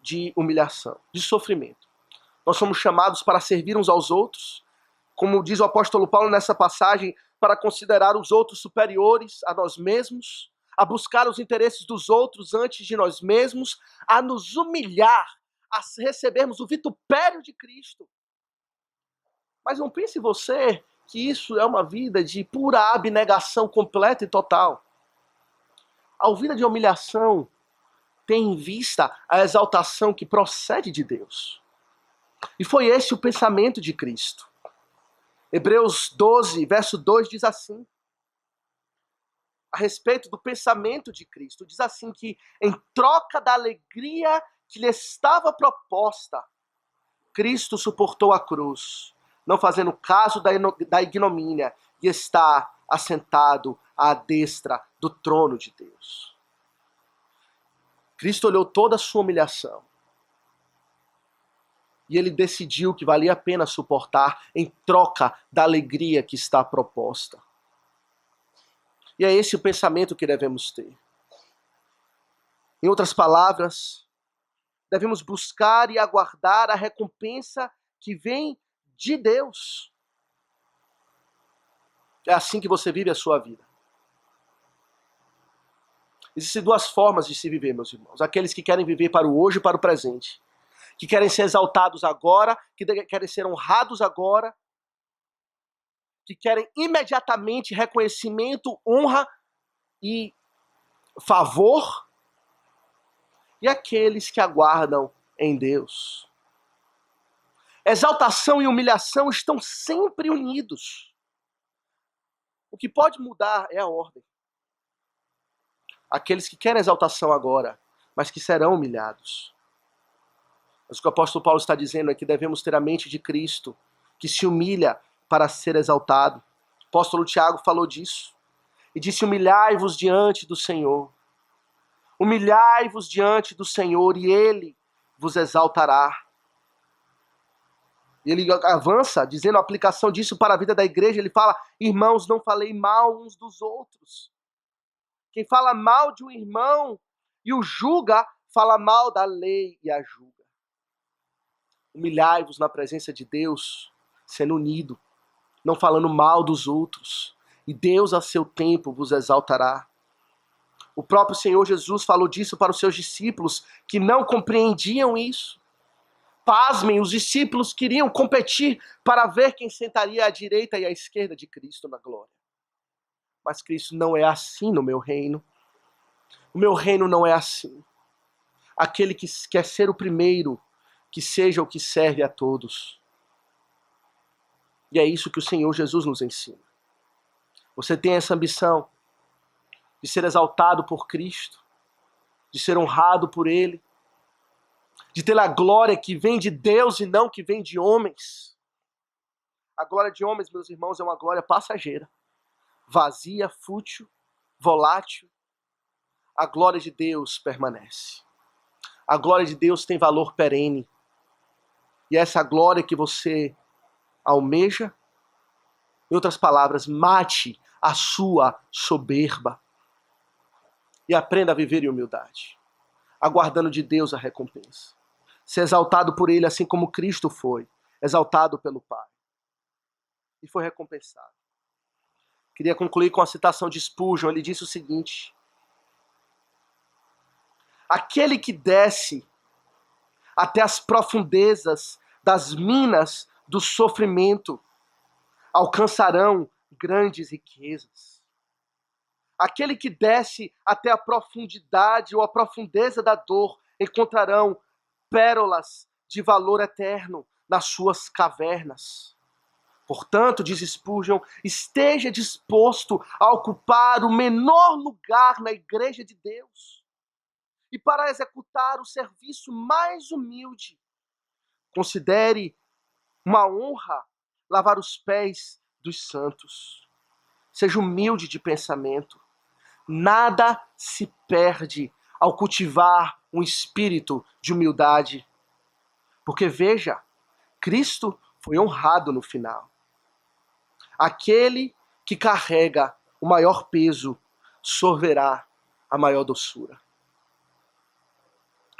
de humilhação, de sofrimento. Nós somos chamados para servir uns aos outros, como diz o apóstolo Paulo nessa passagem, para considerar os outros superiores a nós mesmos, a buscar os interesses dos outros antes de nós mesmos, a nos humilhar, a recebermos o vitupério de Cristo. Mas não pense você que isso é uma vida de pura abnegação completa e total. A vida de humilhação tem em vista a exaltação que procede de Deus. E foi esse o pensamento de Cristo. Hebreus 12, verso 2 diz assim, a respeito do pensamento de Cristo, diz assim que em troca da alegria que lhe estava proposta, Cristo suportou a cruz, não fazendo caso da ignomínia, e está assentado à destra do trono de Deus. Cristo olhou toda a sua humilhação, e ele decidiu que valia a pena suportar em troca da alegria que está proposta. E é esse o pensamento que devemos ter. Em outras palavras, devemos buscar e aguardar a recompensa que vem de Deus. É assim que você vive a sua vida. Existem duas formas de se viver, meus irmãos. Aqueles que querem viver para o hoje e para o presente, que querem ser exaltados agora, que querem ser honrados agora, que querem imediatamente reconhecimento, honra e favor, e aqueles que aguardam em Deus. Exaltação e humilhação estão sempre unidos. O que pode mudar é a ordem. Aqueles que querem exaltação agora, mas que serão humilhados. Mas o que o apóstolo Paulo está dizendo é que devemos ter a mente de Cristo, que se humilha para ser exaltado. O apóstolo Tiago falou disso. E disse: humilhai-vos diante do Senhor. Humilhai-vos diante do Senhor e Ele vos exaltará. E ele avança, dizendo a aplicação disso para a vida da igreja. Ele fala: irmãos, não falei mal uns dos outros. Quem fala mal de um irmão e o julga, fala mal da lei e a julga. Humilhai-vos na presença de Deus, sendo unido, não falando mal dos outros. E Deus, a seu tempo, vos exaltará. O próprio Senhor Jesus falou disso para os seus discípulos, que não compreendiam isso. Pasmem, os discípulos queriam competir para ver quem sentaria à direita e à esquerda de Cristo na glória. Mas Cristo não é assim no meu reino. O meu reino não é assim. Aquele que quer ser o primeiro, que seja o que serve a todos. E é isso que o Senhor Jesus nos ensina. Você tem essa ambição de ser exaltado por Cristo, de ser honrado por Ele, de ter a glória que vem de Deus e não que vem de homens. A glória de homens, meus irmãos, é uma glória passageira, vazia, fútil, volátil. A glória de Deus permanece. A glória de Deus tem valor perene. E essa glória que você almeja, em outras palavras, mate a sua soberba e aprenda a viver em humildade, aguardando de Deus a recompensa. Ser exaltado por Ele, assim como Cristo foi exaltado pelo Pai e foi recompensado. Queria concluir com a citação de Spurgeon. Ele disse o seguinte: aquele que desce até as profundezas das minas do sofrimento alcançarão grandes riquezas. Aquele que desce até a profundidade ou a profundeza da dor encontrarão pérolas de valor eterno nas suas cavernas. Portanto, diz Spurgeon, esteja disposto a ocupar o menor lugar na igreja de Deus. E para executar o serviço mais humilde, considere uma honra lavar os pés dos santos. Seja humilde de pensamento. Nada se perde ao cultivar um espírito de humildade. Porque veja, Cristo foi honrado no final. Aquele que carrega o maior peso sorverá a maior doçura.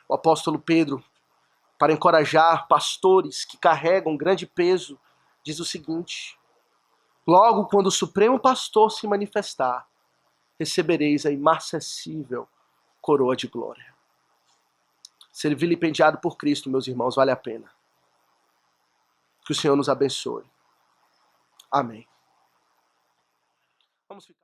O apóstolo Pedro, para encorajar pastores que carregam grande peso, diz o seguinte: logo quando o Supremo Pastor se manifestar, recebereis a imarcessível coroa de glória. Ser vilipendiado por Cristo, meus irmãos, vale a pena. Que o Senhor nos abençoe. Amém. Vamos ficar.